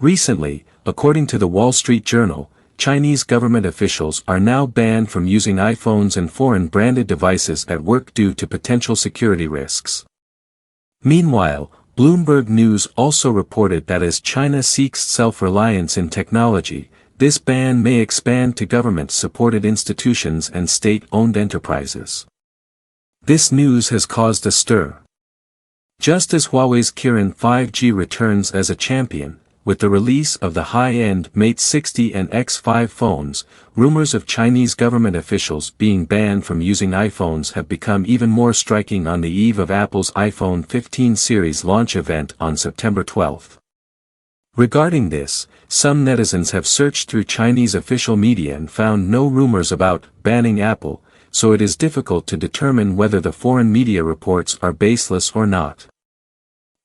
Recently, according to the Wall Street Journal, Chinese government officials are now banned from using iPhones and foreign-branded devices at work due to potential security risks. Meanwhile, Bloomberg News also reported that as China seeks self-reliance in technology, this ban may expand to government-supported institutions and state-owned enterprises. This news has caused a stir. Just as Huawei's Kirin 5G returns as a champion, with the release of the high-end Mate 60 and X5 phones, rumors of Chinese government officials being banned from using iPhones have become even more striking on the eve of Apple's iPhone 15 series launch event on September 12. Regarding this, some netizens have searched through Chinese official media and found no rumors about banning Apple, so it is difficult to determine whether the foreign media reports are baseless or not.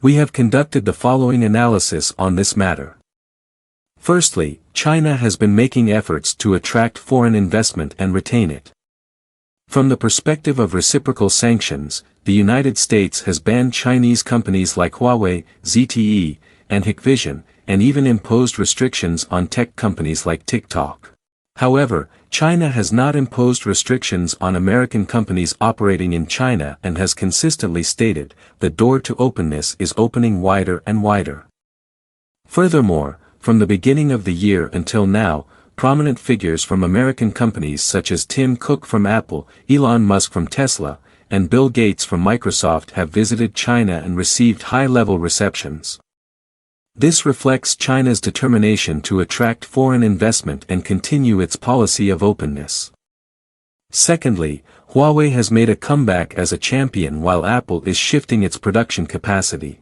We have conducted the following analysis on this matter. Firstly, China has been making efforts to attract foreign investment and retain it. From the perspective of reciprocal sanctions, the United States has banned Chinese companies like Huawei, ZTE, and Hikvision, and even imposed restrictions on tech companies like TikTok. However, China has not imposed restrictions on American companies operating in China and has consistently stated, the door to openness is opening wider and wider. Furthermore, from the beginning of the year until now, prominent figures from American companies such as Tim Cook from Apple, Elon Musk from Tesla, and Bill Gates from Microsoft have visited China and received high-level receptions. This reflects China's determination to attract foreign investment and continue its policy of openness. Secondly, Huawei has made a comeback as a champion while Apple is shifting its production capacity.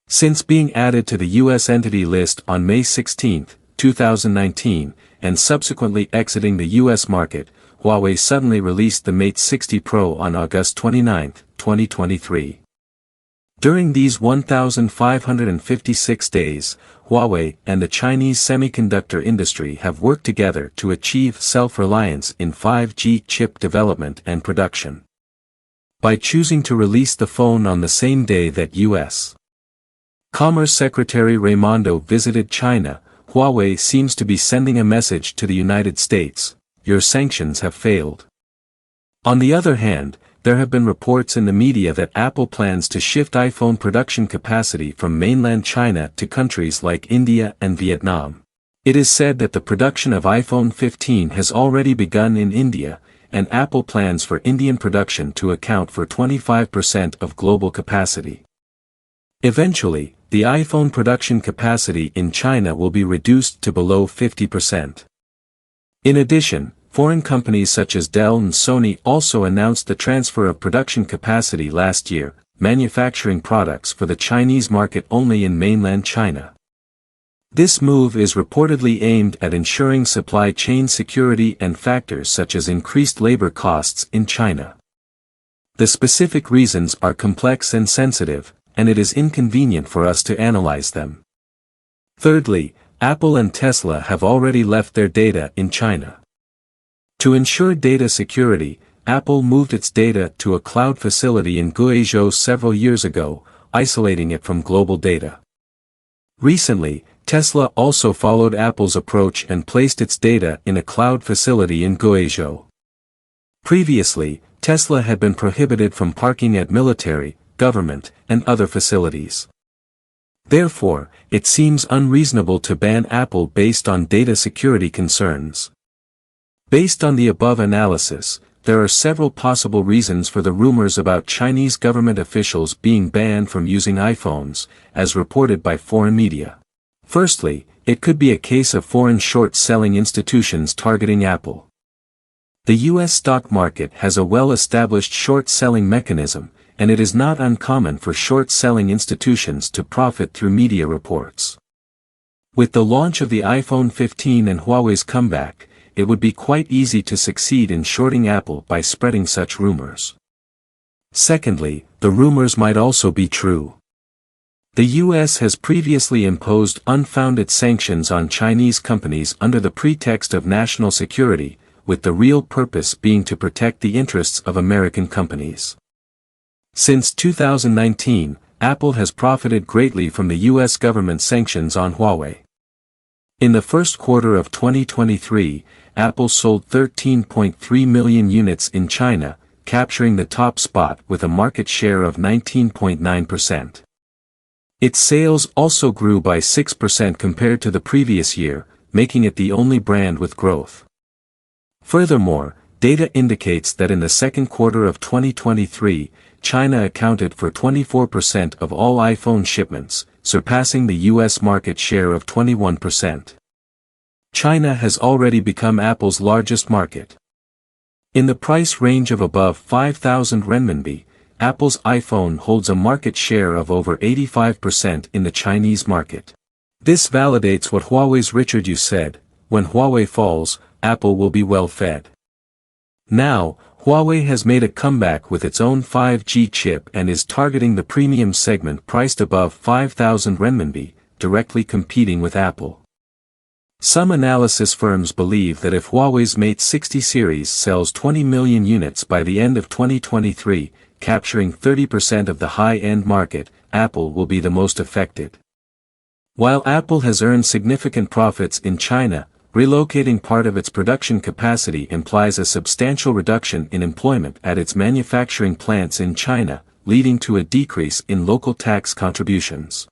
Since being added to the U.S. Entity List on May 16, 2019, and subsequently exiting the U.S. market, Huawei suddenly released the Mate 60 Pro on August 29, 2023. During these 1,556 days, Huawei and the Chinese semiconductor industry have worked together to achieve self-reliance in 5G chip development and production. By choosing to release the phone on the same day that U.S. Commerce Secretary Raimondo visited China, Huawei seems to be sending a message to the United States: your sanctions have failed. On the other hand, there have been reports in the media that Apple plans to shift iPhone production capacity from mainland China to countries like India and Vietnam. It is said that the production of iPhone 15 has already begun in India, and Apple plans for Indian production to account for 25% of global capacity. Eventually, the iPhone production capacity in China will be reduced to below 50%. In addition, foreign companies such as Dell and Sony also announced the transfer of production capacity last year, manufacturing products for the Chinese market only in mainland China. This move is reportedly aimed at ensuring supply chain security and factors such as increased labor costs in China. The specific reasons are complex and sensitive, and it is inconvenient for us to analyze them. Thirdly, Apple and Tesla have already left their data in China. To ensure data security, Apple moved its data to a cloud facility in Guizhou several years ago, isolating it from global data. Recently, Tesla also followed Apple's approach and placed its data in a cloud facility in Guizhou. Previously, Tesla had been prohibited from parking at military, government, and other facilities. Therefore, it seems unreasonable to ban Apple based on data security concerns. Based on the above analysis, there are several possible reasons for the rumors about Chinese government officials being banned from using iPhones, as reported by foreign media. Firstly, it could be a case of foreign short-selling institutions targeting Apple. The U.S. stock market has a well-established short-selling mechanism, and it is not uncommon for short-selling institutions to profit through media reports. With the launch of the iPhone 15 and Huawei's comeback, it would be quite easy to succeed in shorting Apple by spreading such rumors. Secondly, the rumors might also be true. The U.S. has previously imposed unfounded sanctions on Chinese companies under the pretext of national security, with the real purpose being to protect the interests of American companies. Since 2019, Apple has profited greatly from the US government sanctions on Huawei. In the first quarter of 2023, Apple sold 13.3 million units in China, capturing the top spot with a market share of 19.9%. Its sales also grew by 6% compared to the previous year, making it the only brand with growth. Furthermore, data indicates that in the second quarter of 2023, China accounted for 24% of all iPhone shipments, surpassing the US market share of 21%. China has already become Apple's largest market. In the price range of above 5,000 renminbi, Apple's iPhone holds a market share of over 85% in the Chinese market. This validates what Huawei's Richard Yu said: when Huawei falls, Apple will be well fed. Now, Huawei has made a comeback with its own 5G chip and is targeting the premium segment priced above 5,000 renminbi, directly competing with Apple. Some analysis firms believe that if Huawei's Mate 60 series sells 20 million units by the end of 2023, capturing 30% of the high-end market, Apple will be the most affected. While Apple has earned significant profits in China, relocating part of its production capacity implies a substantial reduction in employment at its manufacturing plants in China, leading to a decrease in local tax contributions.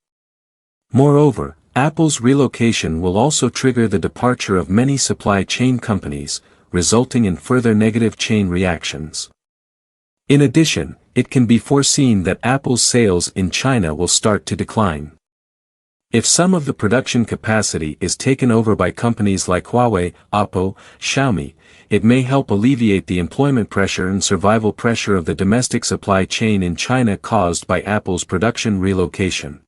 Moreover, Apple's relocation will also trigger the departure of many supply chain companies, resulting in further negative chain reactions. In addition, it can be foreseen that Apple's sales in China will start to decline. If some of the production capacity is taken over by companies like Huawei, Oppo, Xiaomi, it may help alleviate the employment pressure and survival pressure of the domestic supply chain in China caused by Apple's production relocation.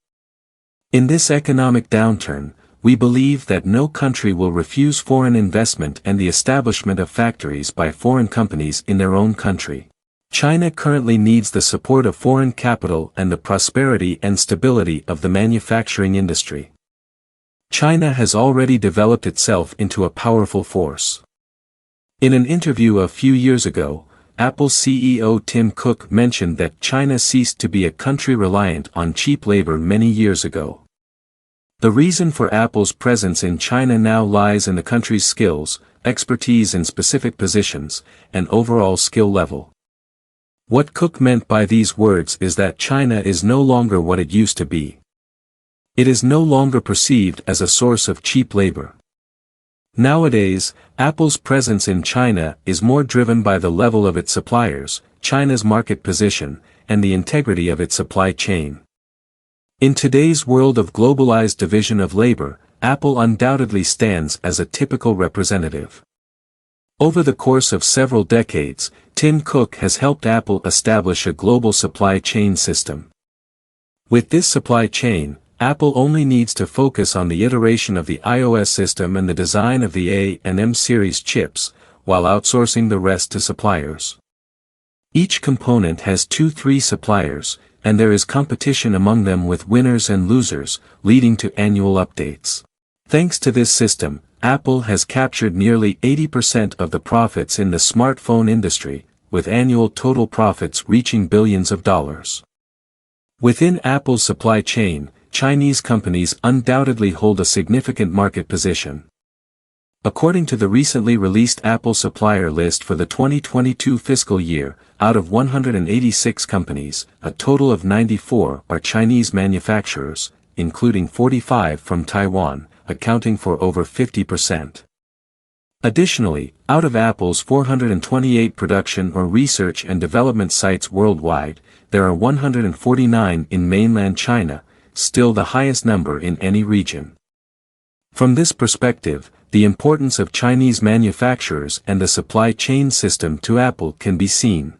In this economic downturn, we believe that no country will refuse foreign investment and the establishment of factories by foreign companies in their own country. China currently needs the support of foreign capital and the prosperity and stability of the manufacturing industry. China has already developed itself into a powerful force. In an interview a few years ago, Apple CEO Tim Cook mentioned that China ceased to be a country reliant on cheap labor many years ago. The reason for Apple's presence in China now lies in the country's skills, expertise in specific positions, and overall skill level. What Cook meant by these words is that China is no longer what it used to be. It is no longer perceived as a source of cheap labor. Nowadays, Apple's presence in China is more driven by the level of its suppliers, China's market position, and the integrity of its supply chain. In today's world of globalized division of labor, Apple undoubtedly stands as a typical representative. Over the course of several decades, Tim Cook has helped Apple establish a global supply chain system. With this supply chain, Apple only needs to focus on the iteration of the iOS system and the design of the A and M series chips, while outsourcing the rest to suppliers. Each component has 2-3 suppliers, and there is competition among them with winners and losers, leading to annual updates. Thanks to this system, Apple has captured nearly 80% of the profits in the smartphone industry, with annual total profits reaching billions of dollars. Within Apple's supply chain, Chinese companies undoubtedly hold a significant market position. According to the recently released Apple supplier list for the 2022 fiscal year, out of 186 companies, a total of 94 are Chinese manufacturers, including 45 from Taiwan, accounting for over 50%. Additionally, out of Apple's 428 production or research and development sites worldwide, there are 149 in mainland China, still the highest number in any region. From this perspective, the importance of Chinese manufacturers and the supply chain system to Apple can be seen.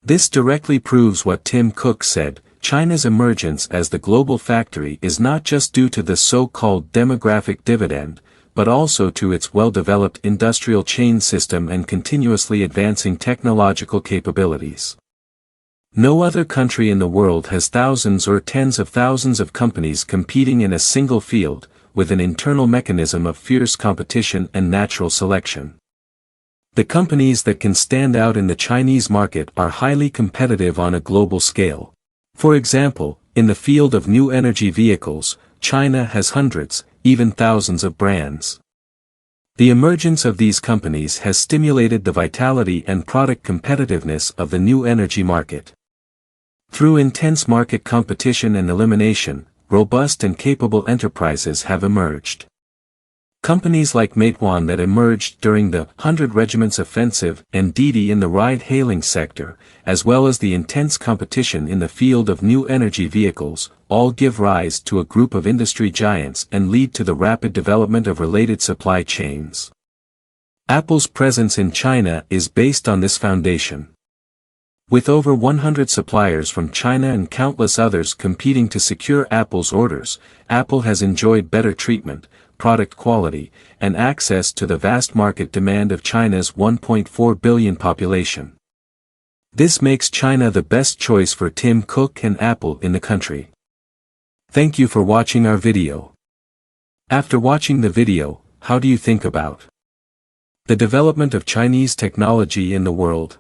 This directly proves what Tim Cook said: China's emergence as the global factory is not just due to the so-called demographic dividend, but also to its well-developed industrial chain system and continuously advancing technological capabilities. No other country in the world has thousands or tens of thousands of companies competing in a single field, with an internal mechanism of fierce competition and natural selection. The companies that can stand out in the Chinese market are highly competitive on a global scale. For example, In the field of new energy vehicles, China has hundreds, even thousands of brands. The emergence of these companies has stimulated the vitality and product competitiveness of the new energy market. Through intense market competition and elimination, robust and capable enterprises have emerged. Companies like Meituan that emerged during the 100 Regiments Offensive and Didi in the ride-hailing sector, as well as the intense competition in the field of new energy vehicles, all give rise to a group of industry giants and lead to the rapid development of related supply chains. Apple's presence in China is based on this foundation. With over 100 suppliers from China and countless others competing to secure Apple's orders, Apple has enjoyed better treatment, product quality, and access to the vast market demand of China's 1.4 billion population. This makes China the best choice for Tim Cook and Apple in the country. Thank you for watching our video. After watching the video, how do you think about the development of Chinese technology in the world?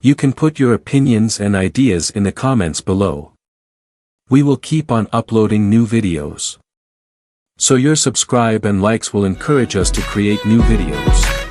You can put your opinions and ideas in the comments below. We will keep on uploading new videos. So your subscribe and likes will encourage us to create new videos.